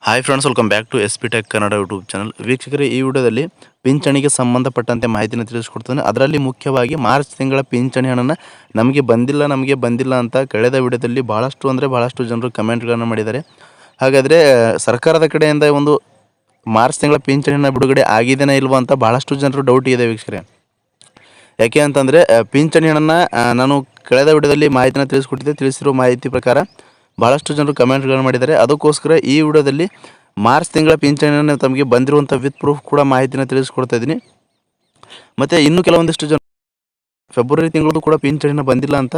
Hi friends, welcome back to SP Tech Kannada YouTube channel. ವೀಕ್ಷಕರೇ, ಈ ವಿಡಿಯೋದಲ್ಲಿ ಪಿಂಚಣಿಗೆ ಸಂಬಂಧಪಟ್ಟಂತೆ ಮಾಹಿತಿನ ತಿಳಿಸ್ಕೊಡ್ತಾನೆ. ಅದರಲ್ಲಿ ಮುಖ್ಯವಾಗಿ ಮಾರ್ಚ್ ತಿಂಗಳ ಪಿಂಚಣಿ ಹಣನ ನಮಗೆ ಬಂದಿಲ್ಲ ಅಂತ ಕಳೆದ ವಿಡಿಯೋದಲ್ಲಿ ಭಾಳಷ್ಟು ಜನರು ಕಮೆಂಟ್ಗಳನ್ನು ಮಾಡಿದ್ದಾರೆ. ಹಾಗಾದರೆ ಸರ್ಕಾರದ ಕಡೆಯಿಂದ ಒಂದು ಮಾರ್ಚ್ ತಿಂಗಳ ಪಿಂಚಣಿ ಹಣ ಬಿಡುಗಡೆ ಆಗಿದೆಯಾ ಇಲ್ವಾ ಅಂತ ಭಾಳಷ್ಟು ಜನರು ಡೌಟ್ ಇದೆ ವೀಕ್ಷಕರೇ. ಯಾಕೆ ಅಂತಂದರೆ ಪಿಂಚಣಿ ಹಣನ ನಾನು ಕಳೆದ ವಿಡಿಯೋದಲ್ಲಿ ಮಾಹಿತಿನ ತಿಳಿಸಿರೋ ಮಾಹಿತಿ ಪ್ರಕಾರ ಭಾಳಷ್ಟು ಜನರು ಕಮೆಂಟ್ಗಳನ್ನು ಮಾಡಿದ್ದಾರೆ. ಅದಕ್ಕೋಸ್ಕರ ಈ ವಿಡಿಯೋದಲ್ಲಿ ಮಾರ್ಚ್ ತಿಂಗಳ ಪಿಂಚಣಿಯನ್ನು ತಮಗೆ ಬಂದಿರುವಂಥ ವಿತ್ ಪ್ರೂಫ್ ಕೂಡ ಮಾಹಿತಿನ ತಿಳಿಸ್ಕೊಡ್ತಾ ಇದ್ದೀನಿ. ಮತ್ತು ಇನ್ನೂ ಕೆಲವೊಂದಿಷ್ಟು ಜನ ಫೆಬ್ರವರಿ ತಿಂಗಳದ್ದು ಕೂಡ ಪಿಂಚಣಿನ ಬಂದಿಲ್ಲ ಅಂತ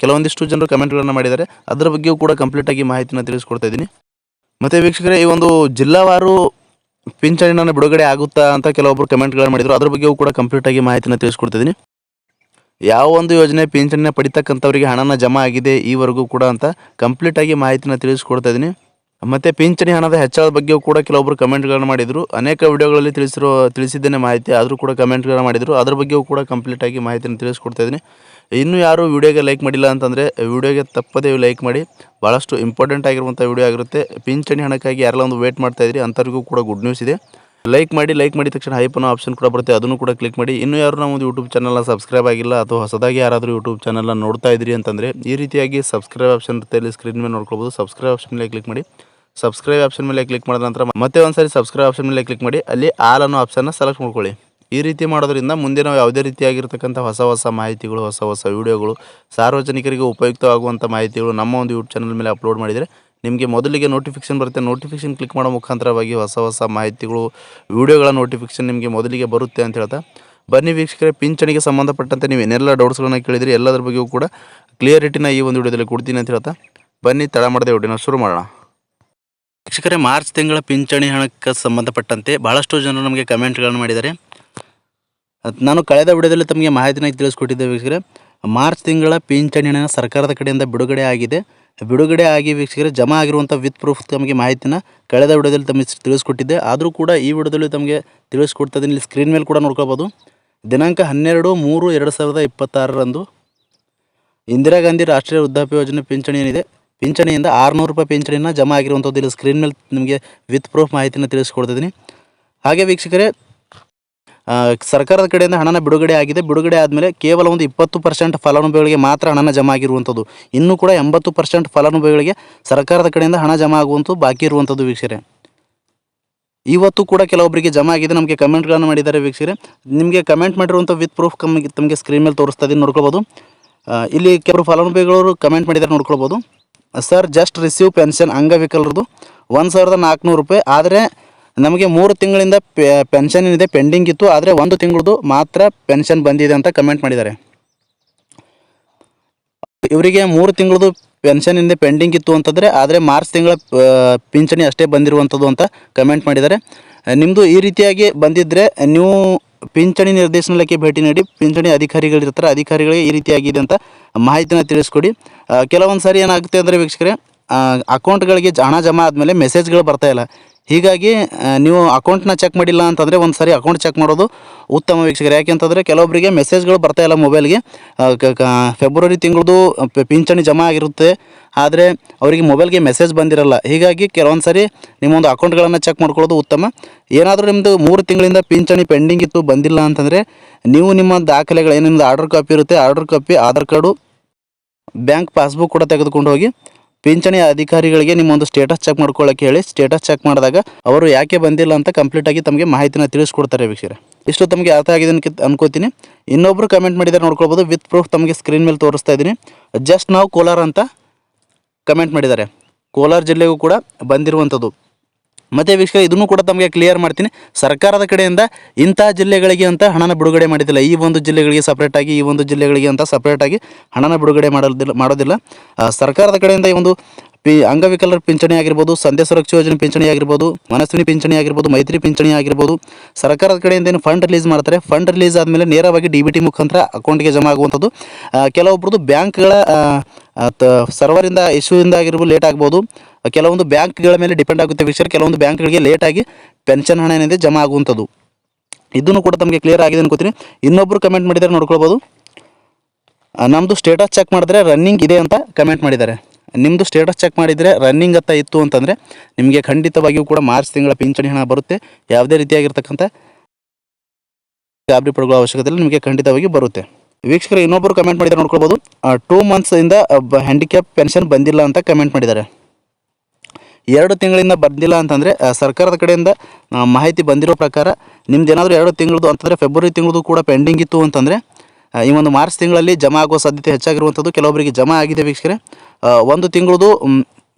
ಕೆಲವೊಂದಿಷ್ಟು ಜನರು ಕಮೆಂಟ್ಗಳನ್ನು ಮಾಡಿದ್ದಾರೆ. ಅದರ ಬಗ್ಗೆಯೂ ಕೂಡ ಕಂಪ್ಲೀಟಾಗಿ ಮಾಹಿತಿನ ತಿಳಿಸ್ಕೊಡ್ತಾ ಇದ್ದೀನಿ. ಮತ್ತು ವೀಕ್ಷಕರೇ, ಈ ಒಂದು ಜಿಲ್ಲಾವಾರು ಪಿಂಚಣಿನ ಬಿಡುಗಡೆ ಆಗುತ್ತಾ ಅಂತ ಕೆಲವೊಬ್ಬರು ಕಮೆಂಟ್ಗಳನ್ನು ಮಾಡಿದರು. ಅದ್ರ ಬಗ್ಗೆಯೂ ಕೂಡ ಕಂಪ್ಲೀಟಾಗಿ ಮಾಹಿತಿನ ತಿಳಿಸ್ಕೊಡ್ತಾ ಇದ್ದೀನಿ. ಯಾವ ಒಂದು ಯೋಜನೆ ಪಿಂಚಣಿನ ಪಡಿತಕ್ಕಂಥವರಿಗೆ ಹಣನ ಜಮಾ ಆಗಿದೆ ಈವರೆಗೂ ಕೂಡ ಅಂತ ಕಂಪ್ಲೀಟಾಗಿ ಮಾಹಿತಿನ ತಿಳಿಸ್ಕೊಡ್ತಾ ಇದ್ದೀನಿ. ಮತ್ತು ಪಿಂಚಣಿ ಹಣದ ಹೆಚ್ಚಳದ ಬಗ್ಗೆಯೂ ಕೂಡ ಕೆಲವೊಬ್ಬರು ಕಮೆಂಟ್ಗಳನ್ನು ಮಾಡಿದರು. ಅನೇಕ ವಿಡಿಯೋಗಳಲ್ಲಿ ತಿಳಿಸಿದ್ದೇನೆ ಮಾಹಿತಿ, ಆದರೂ ಕೂಡ ಕಮೆಂಟ್ಗಳನ್ನು ಮಾಡಿದರು. ಅದ್ರ ಬಗ್ಗೆಯೂ ಕೂಡ ಕಂಪ್ಲೀಟಾಗಿ ಮಾಹಿತಿನ ತಿಳಿಸ್ಕೊಡ್ತಾ ಇದ್ದೀನಿ. ಇನ್ನೂ ಯಾರು ವಿಡಿಯೋಗೆ ಲೈಕ್ ಮಾಡಿಲ್ಲ ಅಂತಂದರೆ ವಿಡಿಯೋಗೆ ತಪ್ಪದೇ ಲೈಕ್ ಮಾಡಿ. ಭಾಳಷ್ಟು ಇಂಪಾರ್ಟೆಂಟ್ ಆಗಿರುವಂಥ ವಿಡಿಯೋ ಆಗಿರುತ್ತೆ. ಪಿಂಚಣಿ ಹಣಕ್ಕಾಗಿ ಯಾರೆಲ್ಲ ಒಂದು ವೇಟ್ ಮಾಡ್ತಾಯಿದ್ರಿ ಅಂಥವ್ರಿಗೂ ಕೂಡ ಗುಡ್ ನ್ಯೂಸ್ ಇದೆ. ಲೈಕ್ ಮಾಡಿದ ತಕ್ಷಣ ಹೈಪ್ ಅನ್ನೋ ಆಪ್ಷನ್ ಕೂಡ ಬರುತ್ತೆ, ಅದನ್ನು ಕೂಡ ಕ್ಲಿಕ್ ಮಾಡಿ. ಇನ್ನೂ ಯಾರು ನಾವು ಯೂಟ್ಯೂಬ್ ಚಾನಲ್ನ ಸಬ್ಸ್ಕ್ರೈಬ್ ಆಗಿಲ್ಲ ಅಥವಾ ಹೊಸದಾಗಿ ಯಾರಾದರೂ ಯೂಟ್ಯೂಬ್ ಚಾನಲ್ನ ನೋಡ್ತಾ ಇದ್ರಿ ಅಂತಂದರೆ ಈ ರೀತಿಯಾಗಿ ಸಬ್ಸ್ಕ್ರೈಬ್ ಆಪ್ಷನ್ ಇರುತ್ತೆ, ಇಲ್ಲಿ ಸ್ಕ್ರೀನ್ ಮೇಲೆ ನೋಡ್ಕೊಬೋದು. ಸಬ್ಸ್ಕ್ರೈಬ್ ಆಪ್ಷನ್ ಮೇಲೆ ಕ್ಲಿಕ್ ಮಾಡಿ. ಸಬ್ಸ್ಕ್ರೈಬ್ ಆಪ್ಷನ್ ಮೇಲೆ ಕ್ಲಿಕ್ ಮಾಡಿದ ನಂತರ ಮತ್ತೆ ಒಂದ್ಸರಿ ಸಬ್ಸ್ಕ್ರೈಬ್ ಆಪ್ಷನ್ ಮೇಲೆ ಕ್ಲಿಕ್ ಮಾಡಿ, ಅಲ್ಲಿ ಆಲ್ ಅನ್ನೋ ಆಪ್ಷನ್ನ ಸೆಲೆಕ್ಟ್ ಮಾಡ್ಕೊಳ್ಳಿ. ಈ ರೀತಿ ಮಾಡೋದ್ರಿಂದ ಮುಂದೆ ನಾವು ಯಾವುದೇ ರೀತಿಯಾಗಿರ್ತಕ್ಕಂಥ ಹೊಸ ಮಾಹಿತಿಗಳು, ಹೊಸ ವಿಡಿಯೋಗಳು, ಸಾರ್ವಜನಿಕರಿಗೆ ಉಪಯುಕ್ತವಾಗುವಂಥ ಮಾಹಿತಿಗಳು ನಮ್ಮ ಒಂದು ಯೂಟ್ಯೂಬ್ ಚಾನಲ್ ಮೇಲೆ ಅಪ್ಲೋಡ್ ಮಾಡಿದರೆ ನಿಮಗೆ ಮೊದಲಿಗೆ ನೋಟಿಫಿಕೇಷನ್ ಬರುತ್ತೆ. ನೋಟಿಫಿಕೇಷನ್ ಕ್ಲಿಕ್ ಮಾಡೋ ಮುಖಾಂತರವಾಗಿ ಹೊಸ ಮಾಹಿತಿಗಳು, ವಿಡಿಯೋಗಳ ನೋಟಿಫಿಕೇಷನ್ ನಿಮಗೆ ಮೊದಲಿಗೆ ಬರುತ್ತೆ ಅಂತ ಹೇಳ್ತಾ ಬನ್ನಿ ವೀಕ್ಷಕರೇ, ಪಿಂಚಣಿಗೆ ಸಂಬಂಧಪಟ್ಟಂತೆ ನೀವು ಏನೆಲ್ಲ ಡೌಟ್ಸ್ಗಳನ್ನ ಕೇಳಿದರೆ ಎಲ್ಲದರ ಬಗ್ಗೆಯೂ ಕೂಡ ಕ್ಲಿಯರಿಟಿನ ಈ ಒಂದು ವಿಡಿಯೋದಲ್ಲಿ ಕೊಡ್ತೀನಿ ಅಂತ ಹೇಳ್ತಾ ಬನ್ನಿ ತಡ ಮಾಡದೆ ವಿಡಿಯೋನ ಶುರು ಮಾಡೋಣ. ವೀಕ್ಷಕರೇ, ಮಾರ್ಚ್ ತಿಂಗಳ ಪಿಂಚಣಿ ಹಣಕ್ಕೆ ಸಂಬಂಧಪಟ್ಟಂತೆ ಭಾಳಷ್ಟು ಜನರು ನಮಗೆ ಕಮೆಂಟ್ಗಳನ್ನು ಮಾಡಿದ್ದಾರೆ. ನಾನು ಕಳೆದ ವಿಡಿಯೋದಲ್ಲಿ ತಮಗೆ ಮಾಹಿತಿನ ತಿಳಿಸ್ಕೊಟ್ಟಿದ್ದೆ ವೀಕ್ಷಕರೇ. ಮಾರ್ಚ್ ತಿಂಗಳ ಪಿಂಚಣಿ ಹಣ ಸರ್ಕಾರದ ಕಡೆಯಿಂದ ಬಿಡುಗಡೆ ಆಗಿ ವೀಕ್ಷಕರೇ ಜಮಾ ಆಗಿರುವಂಥ ವಿತ್ ಪ್ರೂಫ್ ತಮಗೆ ಮಾಹಿತಿನ ಕಳೆದ ವಿಡಿಯೋದಲ್ಲಿ ತಮಗೆ ತಿಳಿಸ್ಕೊಟ್ಟಿದ್ದೆ. ಆದರೂ ಕೂಡ ಈ ವಿಡಿಯೋದಲ್ಲಿ ತಮಗೆ ತಿಳಿಸ್ಕೊಡ್ತಾ ಇದ್ದೀನಿ. ಇಲ್ಲಿ ಸ್ಕ್ರೀನ್ ಮೇಲೆ ಕೂಡ ನೋಡ್ಕೋಬೋದು. ದಿನಾಂಕ 12/3/2026 ಇಂದಿರಾ ಗಾಂಧಿ ರಾಷ್ಟ್ರೀಯ ವೃದ್ಧಾಪ್ಯ ಯೋಜನೆ ಪಿಂಚಣಿ ಏನಿದೆ, ಪಿಂಚಣಿಯಿಂದ 600 ರೂಪಾಯಿ ಪಿಂಚಣಿನ ಜಮಾ ಆಗಿರುವಂಥದ್ದು ಇಲ್ಲಿ ಸ್ಕ್ರೀನ್ ಮೇಲೆ ನಿಮಗೆ ವಿತ್ ಪ್ರೂಫ್ ಮಾಹಿತಿನ ತಿಳಿಸ್ಕೊಡ್ತಿದ್ದೀನಿ. ಹಾಗೆ ವೀಕ್ಷಕರೇ, ಸರ್ಕಾರದ ಕಡೆಯಿಂದ ಹಣನ ಬಿಡುಗಡೆ ಆದಮೇಲೆ ಕೇವಲ ಒಂದು 20% ಫಲಾನುಭವಿಗಳಿಗೆ ಮಾತ್ರ ಹಣನ ಜಮಾ ಆಗಿರುವಂಥದ್ದು. ಇನ್ನೂ ಕೂಡ 80% ಫಲಾನುಭವಿಗಳಿಗೆ ಸರ್ಕಾರದ ಕಡೆಯಿಂದ ಹಣ ಜಮಾ ಆಗುವಂಥದ್ದು ಬಾಕಿ ಇರುವಂಥದ್ದು ವೀಕ್ಷಕರೇ. ಇವತ್ತು ಕೂಡ ಕೆಲವೊಬ್ಬರಿಗೆ ಜಮಾ ಆಗಿದೆ, ನಮಗೆ ಕಮೆಂಟ್ಗಳನ್ನು ಮಾಡಿದ್ದಾರೆ ವೀಕ್ಷಕರೇ. ನಿಮಗೆ ಕಮೆಂಟ್ ಮಾಡಿರುವಂಥ ವಿತ್ ಪ್ರೂಫ್ ತಮಗೆ ಸ್ಕ್ರೀನ್ ಮೇಲೆ ತೋರಿಸ್ತಾ ಇದ್ದೀನಿ, ನೋಡ್ಕೊಬೋದು. ಇಲ್ಲಿ ಕೆಲವರು ಫಲಾನುಭವಿಗಳು ಕಮೆಂಟ್ ಮಾಡಿದ್ದಾರೆ, ನೋಡ್ಕೊಳ್ಬೋದು. ಸರ್, ಜಸ್ಟ್ ರಿಸೀವ್ ಪೆನ್ಷನ್ ಅಂಗವಿಕಲರದು 1400 ರೂಪಾಯಿ. ಆದರೆ ನಮಗೆ 3 ತಿಂಗಳಿಂದ ಪೆನ್ಷನ್ ಏನಿದೆ ಪೆಂಡಿಂಗ್ ಇತ್ತು, ಆದರೆ 1 ತಿಂಗಳದು ಮಾತ್ರ ಪೆನ್ಷನ್ ಬಂದಿದೆ ಅಂತ ಕಮೆಂಟ್ ಮಾಡಿದ್ದಾರೆ. ಇವರಿಗೆ 3 ತಿಂಗಳದು ಪೆನ್ಷನ್ ಏನಿದೆ ಪೆಂಡಿಂಗ್ ಇತ್ತು ಅಂತಂದರೆ, ಆದರೆ ಮಾರ್ಚ್ ತಿಂಗಳ ಪಿಂಚಣಿ ಅಷ್ಟೇ ಬಂದಿರುವಂಥದ್ದು ಅಂತ ಕಮೆಂಟ್ ಮಾಡಿದ್ದಾರೆ. ನಿಮ್ಮದು ಈ ರೀತಿಯಾಗಿ ಬಂದಿದ್ದರೆ ನೀವು ಪಿಂಚಣಿ ನಿರ್ದೇಶನಾಲಯಕ್ಕೆ ಭೇಟಿ ನೀಡಿ, ಪಿಂಚಣಿ ಅಧಿಕಾರಿಗಳಿರ್ತಾರೆ, ಅಧಿಕಾರಿಗಳಿಗೆ ಈ ರೀತಿಯಾಗಿದೆ ಅಂತ ಮಾಹಿತಿನ ತಿಳಿಸ್ಕೊಡಿ. ಕೆಲವೊಂದು ಸಾರಿ ಏನಾಗುತ್ತೆ ಅಂದರೆ ವೀಕ್ಷಕರೇ, ಅಕೌಂಟ್ಗಳಿಗೆ ಹಣ ಜಮಾ ಆದಮೇಲೆ ಮೆಸೇಜ್ಗಳು ಬರ್ತಾಯಿಲ್ಲ. ಹೀಗಾಗಿ ನೀವು ಅಕೌಂಟ್ನ ಚೆಕ್ ಮಾಡಿಲ್ಲ ಅಂತಂದರೆ ಒಂದು ಸಾರಿ ಅಕೌಂಟ್ ಚೆಕ್ ಮಾಡೋದು ಉತ್ತಮ ವೀಕ್ಷಕರೇ. ಯಾಕೆಂತಂದರೆ ಕೆಲವೊಬ್ಬರಿಗೆ ಮೆಸೇಜ್ಗಳು ಬರ್ತಾಯಿಲ್ಲ ಮೊಬೈಲ್ಗೆ. ಫೆಬ್ರವರಿ ತಿಂಗಳದು ಪಿಂಚಣಿ ಜಮಾ ಆಗಿರುತ್ತೆ, ಆದರೆ ಅವರಿಗೆ ಮೊಬೈಲ್ಗೆ ಮೆಸೇಜ್ ಬಂದಿರಲ್ಲ. ಹೀಗಾಗಿ ಕೆಲವೊಂದು ಸಾರಿ ನಿಮ್ಮೊಂದು ಅಕೌಂಟ್ಗಳನ್ನು ಚೆಕ್ ಮಾಡ್ಕೊಳ್ಳೋದು ಉತ್ತಮ. ಏನಾದರೂ ನಿಮ್ಮದು 3 ತಿಂಗಳಿಂದ ಪಿಂಚಣಿ ಪೆಂಡಿಂಗ್ ಇತ್ತು, ಬಂದಿಲ್ಲ ಅಂತಂದರೆ ನೀವು ನಿಮ್ಮ ದಾಖಲೆಗಳು ಏನು, ನಿಮ್ಮದು ಆರ್ಡರ್ ಕಾಪಿ ಇರುತ್ತೆ, order copy, Aadhaar card, bank passbook ಕೂಡ ತೆಗೆದುಕೊಂಡು ಹೋಗಿ ಪಿಂಚಣಿ ಅಧಿಕಾರಿಗಳಿಗೆ ನಿಮ್ಮೊಂದು ಸ್ಟೇಟಸ್ ಚೆಕ್ ಮಾಡ್ಕೊಳ್ಳೋಕ್ಕೆ ಹೇಳಿ. ಸ್ಟೇಟಸ್ ಚೆಕ್ ಮಾಡಿದಾಗ ಅವರು ಯಾಕೆ ಬಂದಿಲ್ಲ ಅಂತ ಕಂಪ್ಲೀಟಾಗಿ ತಮಗೆ ಮಾಹಿತಿನ ತಿಳಿಸ್ಕೊಡ್ತಾರೆ ವೀಕ್ಷಕರೇ. ಇಷ್ಟು ತಮಗೆ ಅರ್ಥ ಆಗಿದೆ ಅನ್ಕೋತೀನಿ. ಇನ್ನೊಬ್ಬರು ಕಮೆಂಟ್ ಮಾಡಿದ್ದಾರೆ, ನೋಡ್ಕೊಳ್ಬೋದು. ವಿತ್ ಪ್ರೂಫ್ ತಮಗೆ ಸ್ಕ್ರೀನ್ ಮೇಲೆ ತೋರಿಸ್ತಾ ಇದ್ದೀನಿ. ಜಸ್ಟ್ ನಾವು ಕೋಲಾರ ಅಂತ ಕಮೆಂಟ್ ಮಾಡಿದ್ದಾರೆ. ಕೋಲಾರ ಜಿಲ್ಲೆಗೂ ಕೂಡ ಬಂದಿರುವಂಥದ್ದು. ಮತ್ತು ವೀಕ್ಷಕರೇ, ಇದನ್ನು ಕೂಡ ತಮಗೆ ಕ್ಲಿಯರ್ ಮಾಡ್ತೀನಿ. ಸರ್ಕಾರದ ಕಡೆಯಿಂದ ಇಂಥ ಜಿಲ್ಲೆಗಳಿಗೆ ಅಂತ ಹಣನ ಬಿಡುಗಡೆ ಮಾಡಿದ್ದಿಲ್ಲ. ಈ ಒಂದು ಜಿಲ್ಲೆಗಳಿಗೆ ಸಪ್ರೇಟಾಗಿ, ಈ ಒಂದು ಜಿಲ್ಲೆಗಳಿಗೆ ಅಂತ ಸಪ್ರೇಟಾಗಿ ಹಣನ ಬಿಡುಗಡೆ ಮಾಡೋದಿಲ್ಲ. ಸರ್ಕಾರದ ಕಡೆಯಿಂದ ಈ ಒಂದು ಅಂಗವಿಕಲರ ಪಿಂಚಣಿ ಆಗಿರ್ಬೋದು, ಸಂಧ್ಯಾ ಸುರಕ್ಷಾ ಯೋಜನೆ ಪಿಂಚಣಿ ಆಗಿರ್ಬೋದು, ಮನಸ್ವಿನಿ ಪಿಂಚಣಿ ಆಗಿರ್ಬೋದು, ಮೈತ್ರಿ ಪಿಂಚಣಿ ಆಗಿರ್ಬೋದು, ಸರ್ಕಾರದ ಕಡೆಯಿಂದ ಏನು ಫಂಡ್ ರಿಲೀಸ್ ಮಾಡ್ತಾರೆ, ಫಂಡ್ ರಿಲೀಸ್ ಆದಮೇಲೆ ನೇರವಾಗಿ DBT ಮುಖಾಂತರ ಅಕೌಂಟ್ಗೆ ಜಮಾ ಆಗುವಂಥದ್ದು. ಕೆಲವೊಬ್ಬರದ್ದು ಬ್ಯಾಂಕ್ಗಳ ಸರ್ವರಿಂದ ಇಶ್ಯೂಯಿಂದ ಆಗಿರ್ಬೋದು ಲೇಟ್ ಆಗ್ಬೋದು. ಕೆಲವೊಂದು ಬ್ಯಾಂಕ್ಗಳ ಮೇಲೆ ಡಿಪೆಂಡ್ ಆಗುತ್ತೆ ವೀಕ್ಷಕರು. ಕೆಲವೊಂದು ಬ್ಯಾಂಕ್ಗಳಿಗೆ ಲೇಟಾಗಿ ಪೆನ್ಷನ್ ಹಣ ಏನಿದೆ ಜಮಾ ಆಗುವಂಥದ್ದು. ಇದನ್ನು ಕೂಡ ತಮಗೆ ಕ್ಲಿಯರ್ ಆಗಿದೆ ಅನ್ಕೋತೀನಿ. ಇನ್ನೊಬ್ಬರು ಕಮೆಂಟ್ ಮಾಡಿದ್ದಾರೆ, ನೋಡ್ಕೊಳ್ಬೋದು. ನಮ್ಮದು ಸ್ಟೇಟಸ್ ಚೆಕ್ ಮಾಡಿದ್ರೆ ರನ್ನಿಂಗ್ ಇದೆ ಅಂತ ಕಮೆಂಟ್ ಮಾಡಿದ್ದಾರೆ. ನಿಮ್ಮದು ಸ್ಟೇಟಸ್ ಚೆಕ್ ಮಾಡಿದರೆ ರನ್ನಿಂಗ್ ಅಂತ ಇತ್ತು ಅಂತಂದರೆ ನಿಮಗೆ ಖಂಡಿತವಾಗಿಯೂ ಕೂಡ ಮಾರ್ಚ್ ತಿಂಗಳ ಪಿಂಚಣಿ ಹಣ ಬರುತ್ತೆ. ಯಾವುದೇ ರೀತಿಯಾಗಿರ್ತಕ್ಕಂಥ ಗಾಬರಿ ಪಡುವ ಅವಶ್ಯಕತೆ ಇಲ್ಲ, ನಿಮಗೆ ಖಂಡಿತವಾಗಿ ಬರುತ್ತೆ. ವೀಕ್ಷಕರು ಇನ್ನೊಬ್ಬರು ಕಮೆಂಟ್ ಮಾಡಿದ್ದಾರೆ ನೋಡ್ಕೊಳ್ಬೋದು. 2 ಮಂತ್ಸಿಂದ ಹ್ಯಾಂಡಿಕ್ಯಾಪ್ ಪೆನ್ಷನ್ ಬಂದಿಲ್ಲ ಅಂತ ಕಮೆಂಟ್ ಮಾಡಿದ್ದಾರೆ. 2 ತಿಂಗಳಿಂದ ಬಂದಿಲ್ಲ ಅಂತಂದರೆ ಸರ್ಕಾರದ ಕಡೆಯಿಂದ ಮಾಹಿತಿ ಬಂದಿರೋ ಪ್ರಕಾರ ನಿಮ್ದು ಏನಾದರೂ 2 ತಿಂಗಳದು ಅಂತಂದರೆ ಫೆಬ್ರವರಿ ತಿಂಗಳದು ಕೂಡ ಪೆಂಡಿಂಗ್ ಇತ್ತು ಅಂತಂದರೆ ಈ ಒಂದು ಮಾರ್ಚ್ ತಿಂಗಳಲ್ಲಿ ಜಮಾ ಆಗುವ ಸಾಧ್ಯತೆ ಹೆಚ್ಚಾಗಿರುವಂಥದ್ದು. ಕೆಲವೊಬ್ಬರಿಗೆ ಜಮಾ ಆಗಿದೆ ವೀಕ್ಷಕರೇ. 1 ತಿಂಗಳದು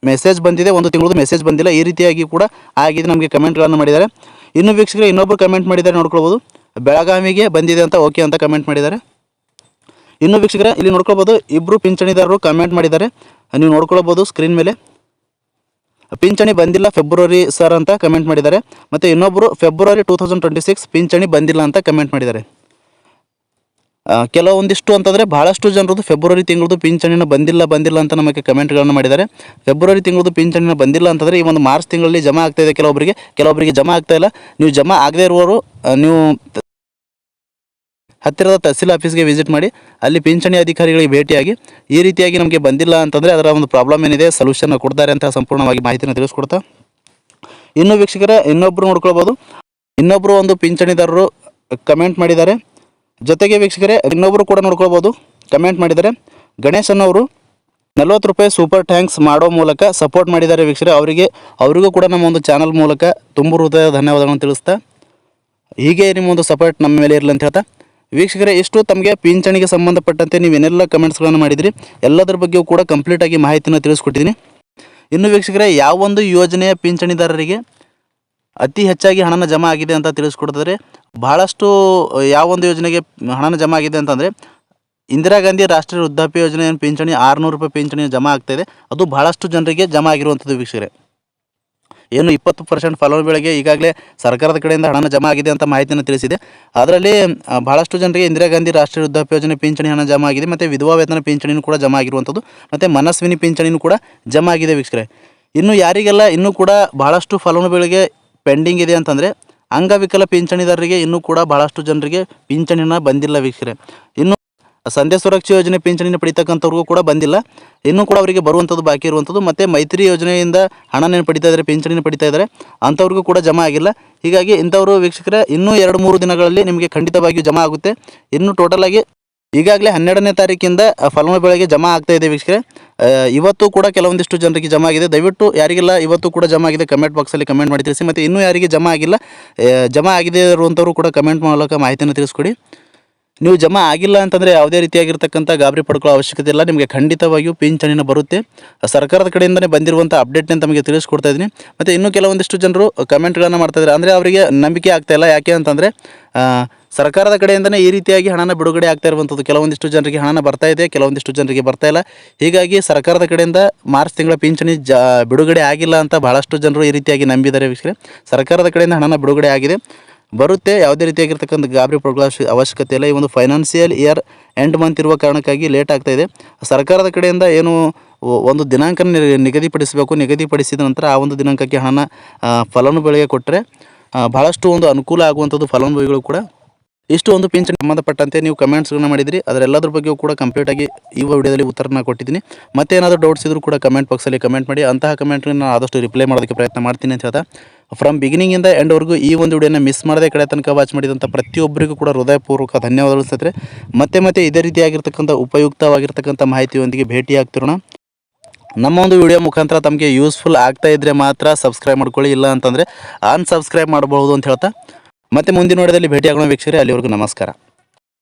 ಮೆಸೇಜ್ ಬಂದಿದೆ, 1 ತಿಂಗಳದು ಮೆಸೇಜ್ ಬಂದಿಲ್ಲ, ಈ ರೀತಿಯಾಗಿ ಕೂಡ ಆಗಿದೆ. ನಮಗೆ ಕಮೆಂಟ್ಗಳನ್ನು ಮಾಡಿದ್ದಾರೆ. ಇನ್ನು ವೀಕ್ಷಕರೇ ಇನ್ನೊಬ್ಬರು ಕಮೆಂಟ್ ಮಾಡಿದ್ದಾರೆ ನೋಡ್ಕೊಳ್ಬೋದು. ಬೆಳಗಾವಿಗೆ ಬಂದಿದೆ ಅಂತ ಓಕೆ ಅಂತ ಕಮೆಂಟ್ ಮಾಡಿದ್ದಾರೆ. ಇನ್ನು ವೀಕ್ಷಕರೇ ಇಲ್ಲಿ ನೋಡ್ಕೊಳ್ಬೋದು, ಇಬ್ಬರು ಪಿಂಚಣಿದಾರರು ಕಮೆಂಟ್ ಮಾಡಿದ್ದಾರೆ. ನೀವು ನೋಡ್ಕೊಳ್ಬೋದು ಸ್ಕ್ರೀನ್ ಮೇಲೆ. ಪಿಂಚಣಿ ಬಂದಿಲ್ಲ ಫೆಬ್ರವರಿ ಸರ್ ಅಂತ ಕಮೆಂಟ್ ಮಾಡಿದ್ದಾರೆ. ಮತ್ತು ಇನ್ನೊಬ್ಬರು ಫೆಬ್ರವರಿ 2026 ಪಿಂಚಣಿ ಬಂದಿಲ್ಲ ಅಂತ ಕಮೆಂಟ್ ಮಾಡಿದ್ದಾರೆ. ಕೆಲವೊಂದಿಷ್ಟು ಅಂತಂದರೆ ಭಾಳಷ್ಟು ಜನರದ್ದು ಫೆಬ್ರವರಿ ತಿಂಗಳದು ಪಿಂಚಣಿನ ಬಂದಿಲ್ಲ ಅಂತ ನಮಗೆ ಕಮೆಂಟ್ಗಳನ್ನು ಮಾಡಿದ್ದಾರೆ. ಫೆಬ್ರವರಿ ತಿಂಗಳದು ಪಿಂಚಣಿನ ಬಂದಿಲ್ಲ ಅಂತಂದರೆ ಈ ಒಂದು ಮಾರ್ಚ್ ತಿಂಗಳಲ್ಲಿ ಜಮಾ ಆಗ್ತಾಯಿದೆ. ಕೆಲವೊಬ್ಬರಿಗೆ ಜಮಾ ಆಗ್ತಾಯಿಲ್ಲ. ನೀವು ಜಮಾ ಆಗದೇ ಇರುವವರು ನೀವು ಹತ್ತಿರದ ತಹಸೀಲ್ ಆಫೀಸ್ಗೆ ವಿಸಿಟ್ ಮಾಡಿ ಅಲ್ಲಿ ಪಿಂಚಣಿ ಅಧಿಕಾರಿಗಳಿಗೆ ಭೇಟಿಯಾಗಿ ಈ ರೀತಿಯಾಗಿ ನಮಗೆ ಬಂದಿಲ್ಲ ಅಂತಂದರೆ ಅದರ ಒಂದು ಪ್ರಾಬ್ಲಮ್ ಏನಿದೆ ಸೊಲ್ಯೂಷನ್ ಕೊಡ್ತಾರೆ ಅಂತ ಸಂಪೂರ್ಣವಾಗಿ ಮಾಹಿತಿನ ತಿಳಿಸ್ಕೊಡ್ತಾ. ಇನ್ನು ವೀಕ್ಷಕರೇ ಇನ್ನೊಬ್ಬರು ನೋಡ್ಕೊಳ್ಬೋದು. ಇನ್ನೊಬ್ಬರು ಒಂದು ಪಿಂಚಣಿದಾರರು ಕಮೆಂಟ್ ಮಾಡಿದ್ದಾರೆ. ಜೊತೆಗೆ ವೀಕ್ಷಕರೇ ಇನ್ನೊಬ್ಬರು ಕೂಡ ನೋಡ್ಕೊಳ್ಬೋದು ಕಮೆಂಟ್ ಮಾಡಿದ್ದಾರೆ. ಗಣೇಶ್ ಅನ್ನೋರು 40 ರೂಪಾಯಿ ಸೂಪರ್ ಟ್ಯಾಂಕ್ಸ್ ಮಾಡೋ ಮೂಲಕ ಸಪೋರ್ಟ್ ಮಾಡಿದ್ದಾರೆ ವೀಕ್ಷಕರೇ. ಅವರಿಗೂ ಕೂಡ ನಮ್ಮ ಒಂದು ಚಾನಲ್ ಮೂಲಕ ತುಂಬ ಹೃದಯ ಧನ್ಯವಾದಗಳನ್ನು ತಿಳಿಸ್ತಾ, ಹೀಗೆ ನಿಮ್ಮ ಒಂದು ಸಪೋರ್ಟ್ ನಮ್ಮ ಮೇಲೆ ಇರಲಿ ಅಂತ ಹೇಳ್ತಾ. ವೀಕ್ಷಕರೇ ಇಷ್ಟು ತಮಗೆ ಪಿಂಚಣಿಗೆ ಸಂಬಂಧಪಟ್ಟಂತೆ ನೀವೇನೆಲ್ಲ ಕಮೆಂಟ್ಸ್ಗಳನ್ನು ಮಾಡಿದಿರಿ ಎಲ್ಲದರ ಬಗ್ಗೆಯೂ ಕೂಡ ಕಂಪ್ಲೀಟಾಗಿ ಮಾಹಿತಿನ ತಿಳಿಸ್ಕೊಟ್ಟಿದ್ದೀನಿ. ಇನ್ನು ವೀಕ್ಷಕರೇ ಯಾವೊಂದು ಯೋಜನೆಯ ಪಿಂಚಣಿದಾರರಿಗೆ ಅತಿ ಹೆಚ್ಚಾಗಿ ಹಣನ ಜಮಾ ಆಗಿದೆ ಅಂತ ತಿಳಿಸ್ಕೊಡ್ತಾರೆ. ಭಾಳಷ್ಟು ಯಾವೊಂದು ಯೋಜನೆಗೆ ಹಣನ ಜಮಾ ಆಗಿದೆ ಅಂತಂದರೆ ಇಂದಿರಾ ಗಾಂಧಿ ರಾಷ್ಟ್ರೀಯ ವೃದ್ಧಾಪ್ಯ ಯೋಜನೆಯ ಪಿಂಚಣಿ 600 ರೂಪಾಯಿ ಪಿಂಚಣಿ ಜಮಾ ಆಗ್ತಾಯಿದೆ. ಅದು ಭಾಳಷ್ಟು ಜನರಿಗೆ ಜಮಾ ಆಗಿರುವಂಥದ್ದು ವೀಕ್ಷಕರೇ. ಏನು 20% ಫಲಾನುಭವಿಗಳಿಗೆ ಈಗಾಗಲೇ ಸರ್ಕಾರದ ಕಡೆಯಿಂದ ಹಣನ ಜಮಾ ಆಗಿದೆ ಅಂತ ಮಾಹಿತಿಯನ್ನು ತಿಳಿಸಿದೆ. ಅದರಲ್ಲಿ ಭಾಳಷ್ಟು ಜನರಿಗೆ ಇಂದಿರಾ ಗಾಂಧಿ ರಾಷ್ಟ್ರೀಯ ವೃದ್ಧಾಪ್ಯ ಯೋಜನೆ ಪಿಂಚಣಿ ಹಣ ಜಮಾ ಆಗಿದೆ. ಮತ್ತು ವಿಧವಾ ವೇತನ ಪಿಂಚಣಿನೂ ಕೂಡ ಜಮಾ ಆಗಿರುವಂಥದ್ದು, ಮತ್ತು ಮನಸ್ವಿನಿ ಪಿಂಚಣಿನೂ ಕೂಡ ಜಮಾ ಆಗಿದೆ ವೀಕ್ಷಕರೇ. ಇನ್ನು ಯಾರಿಗೆಲ್ಲ ಇನ್ನೂ ಕೂಡ ಭಾಳಷ್ಟು ಫಲಾನುಭವಿಗಳಿಗೆ ಪೆಂಡಿಂಗ್ ಇದೆ ಅಂತಂದರೆ ಅಂಗವಿಕಲ ಪಿಂಚಣಿದಾರರಿಗೆ ಇನ್ನೂ ಕೂಡ ಭಾಳಷ್ಟು ಜನರಿಗೆ ಪಿಂಚಣಿ ಹಣ ಬಂದಿಲ್ಲ ವೀಕ್ಷಕರೇ. ಇನ್ನು ಸಂಧ್ಯಾ ಸುರಕ್ಷಾ ಯೋಜನೆ ಪಿಂಚಣಿನ ಪಡಿತಕ್ಕಂಥವ್ರಿಗೂ ಕೂಡ ಬಂದಿಲ್ಲ, ಇನ್ನೂ ಕೂಡ ಅವರಿಗೆ ಬರುವಂಥದ್ದು ಬಾಕಿ ಇರುವಂಥದ್ದು. ಮತ್ತು ಮೈತ್ರಿ ಯೋಜನೆಯಿಂದ ಹಣನ ಪಡಿತಾ ಇದ್ದಾರೆ, ಪಿಂಚಣಿನ ಪಡಿತಾ ಇದ್ದಾರೆ, ಅಂಥವ್ರಿಗೂ ಕೂಡ ಜಮಾ ಆಗಿಲ್ಲ. ಹೀಗಾಗಿ ಇಂಥವರು ವೀಕ್ಷಕರೇ ಇನ್ನೂ 2-3 ದಿನಗಳಲ್ಲಿ ನಿಮಗೆ ಖಂಡಿತವಾಗಿಯೂ ಜಮಾ ಆಗುತ್ತೆ. ಇನ್ನು ಟೋಟಲಾಗಿ ಈಗಾಗಲೇ 12ನೇ ತಾರೀಕಿಂದ ಫಲಾನುಭವಿಗಳಿಗೆ ಜಮಾ ಆಗ್ತಾಯಿದೆ ವೀಕ್ಷಕರೇ. ಇವತ್ತು ಕೂಡ ಕೆಲವೊಂದಿಷ್ಟು ಜನರಿಗೆ ಜಮಾ ಆಗಿದೆ. ದಯವಿಟ್ಟು ಯಾರಿಗೆಲ್ಲ ಇವತ್ತು ಕೂಡ ಜಮಾ ಆಗಿದೆ ಕಮೆಂಟ್ ಬಾಕ್ಸಲ್ಲಿ ಕಮೆಂಟ್ ಮಾಡಿ ತಿಳಿಸಿ. ಮತ್ತು ಇನ್ನೂ ಯಾರಿಗೆ ಜಮಾ ಆಗಿಲ್ಲ, ಜಮಾ ಆಗಿದೆ ಇರುವಂಥವ್ರು ಕೂಡ ಕಮೆಂಟ್ ಮೂಲಕ ಮಾಹಿತಿಯನ್ನು ತಿಳಿಸ್ಕೊಡಿ. ನೀವು ಜಮಾ ಆಗಿಲ್ಲ ಅಂತಂದರೆ ಯಾವುದೇ ರೀತಿಯಾಗಿರ್ತಕ್ಕಂಥ ಗಾಬರಿ ಪಡ್ಕೊಳ್ಳೋ ಅವಶ್ಯಕತೆ ಇಲ್ಲ, ನಿಮಗೆ ಖಂಡಿತವಾಗಿಯೂ ಪಿಂಚಣಿನ ಬರುತ್ತೆ. ಸರ್ಕಾರದ ಕಡೆಯಿಂದಲೇ ಬಂದಿರುವಂಥ ಅಪ್ಡೇಟ್ನ ತಮಗೆ ತಿಳಿಸ್ಕೊಡ್ತಾ ಇದ್ದೀನಿ. ಮತ್ತು ಇನ್ನೂ ಕೆಲವೊಂದಿಷ್ಟು ಜನರು ಕಮೆಂಟ್ಗಳನ್ನು ಮಾಡ್ತಾಯಿದ್ದಾರೆ, ಅಂದರೆ ಅವರಿಗೆ ನಂಬಿಕೆ ಆಗ್ತಾಯಿಲ್ಲ. ಯಾಕೆ ಅಂತಂದರೆ ಸರ್ಕಾರದ ಕಡೆಯಿಂದಲೇ ಈ ರೀತಿಯಾಗಿ ಹಣನ ಬಿಡುಗಡೆ ಆಗ್ತಾ ಇರುವಂಥದ್ದು. ಕೆಲವೊಂದಿಷ್ಟು ಜನರಿಗೆ ಹಣನ ಬರ್ತಾ ಇದೆ, ಕೆಲವೊಂದಿಷ್ಟು ಜನರಿಗೆ ಬರ್ತಾಯಿಲ್ಲ. ಹೀಗಾಗಿ ಸರ್ಕಾರದ ಕಡೆಯಿಂದ ಮಾರ್ಚ್ ತಿಂಗಳ ಪಿಂಚಣಿ ಬಿಡುಗಡೆ ಆಗಿಲ್ಲ ಅಂತ ಭಾಳಷ್ಟು ಜನರು ಈ ರೀತಿಯಾಗಿ ನಂಬಿದ್ದಾರೆ ವೀಕ್ಷಕರೇ. ಸರ್ಕಾರದ ಕಡೆಯಿಂದ ಹಣನ ಬಿಡುಗಡೆ ಆಗಿದೆ, ಬರುತ್ತೆ. ಯಾವುದೇ ರೀತಿಯಾಗಿರ್ತಕ್ಕಂಥ ಗಾಬರಿ ಪಡ್ಕೊಳ್ಳೋ ಅವಶ್ಯಕತೆ ಇಲ್ಲ. ಈ ಒಂದು ಫೈನಾನ್ಷಿಯಲ್ ಇಯರ್ ಎಂಡ್ ಮಂತ್ ಇರುವ ಕಾರಣಕ್ಕಾಗಿ ಲೇಟ್ ಆಗ್ತಾಯಿದೆ. ಸರ್ಕಾರದ ಕಡೆಯಿಂದ ಏನು ಒಂದು ದಿನಾಂಕ ನಿಗದಿಪಡಿಸಬೇಕು, ನಿಗದಿಪಡಿಸಿದ ನಂತರ ಆ ಒಂದು ದಿನಾಂಕಕ್ಕೆ ಹಣನ ಫಲಾನುಭವಿಗಳಿಗೆ ಕೊಟ್ಟರೆ ಭಾಳಷ್ಟು ಒಂದು ಅನುಕೂಲ ಆಗುವಂಥದ್ದು ಫಲಾನುಭವಿಗಳು ಕೂಡ. ಇಷ್ಟು ಒಂದು ಪಿಂಚಣಿ ಸಂಬಂಧಪಟ್ಟಂತೆ ನೀವು ಕಮೆಂಟ್ಸ್ಗಳನ್ನ ಮಾಡಿದಿರಿ, ಅದರೆಲ್ಲದ್ರ ಬಗ್ಗೆಯೂ ಕೂಡ ಕಂಪ್ಲೀಟಾಗಿ ಈ ವಿಡಿಯೋದಲ್ಲಿ ಉತ್ತರನ ಕೊಟ್ಟಿದ್ದೀನಿ. ಮತ್ತೆ ಏನಾದರೂ ಡೌಟ್ಸ್ ಇದ್ದರೂ ಕೂಡ ಕಮೆಂಟ್ ಬಾಕ್ಸಲ್ಲಿ ಕಮೆಂಟ್ ಮಾಡಿ, ಅಂತಹ ಕಮೆಂಟ್ಗಳನ್ನ ಆದಷ್ಟು ರಿಪ್ಲೈ ಮಾಡೋದಕ್ಕೆ ಪ್ರಯತ್ನ ಮಾಡ್ತೀನಿ ಅಂತ ಹೇಳ್ತಾ, ಫ್ರಮ್ ಬಿಗಿನಿಂಗಿಂದ ಎಂಡ್ವರೆಗೂ ಈ ಒಂದು ವಿಡಿಯೋನ ಮಿಸ್ ಮಾಡದೆ ಕಡೆ ತನಕ ವಾಚ್ ಮಾಡಿದಂಥ ಪ್ರತಿಯೊಬ್ಬರಿಗೂ ಕೂಡ ಹೃದಯಪೂರ್ವಕ ಧನ್ಯವಾದಗಳು ಸ್ನೇಹಿತರೆ. ಮತ್ತೆ ಇದೇ ರೀತಿಯಾಗಿರ್ತಕ್ಕಂಥ ಉಪಯುಕ್ತವಾಗಿರ್ತಕ್ಕಂಥ ಮಾಹಿತಿಯೊಂದಿಗೆ ಭೇಟಿಯಾಗ್ತಿರೋಣ. ನಮ್ಮ ಒಂದು ವಿಡಿಯೋ ಮುಖಾಂತರ ತಮಗೆ ಯೂಸ್ಫುಲ್ ಆಗ್ತಾ ಇದ್ದರೆ ಮಾತ್ರ ಸಬ್ಸ್ಕ್ರೈಬ್ ಮಾಡ್ಕೊಳ್ಳಿ, ಇಲ್ಲ ಅಂತಂದರೆ ಅನ್ಸಬ್ಸ್ಕ್ರೈಬ್ ಮಾಡಬಹುದು ಅಂತ ಹೇಳ್ತಾ ಮತ್ತೆ ಮುಂದಿನ ವಿಡಿಯೋದಲ್ಲಿ ಭೇಟಿಯಾಗೋಣ ವೀಕ್ಷಕರೇ. ಅಲ್ಲಿವರೆಗೂ ನಮಸ್ಕಾರ.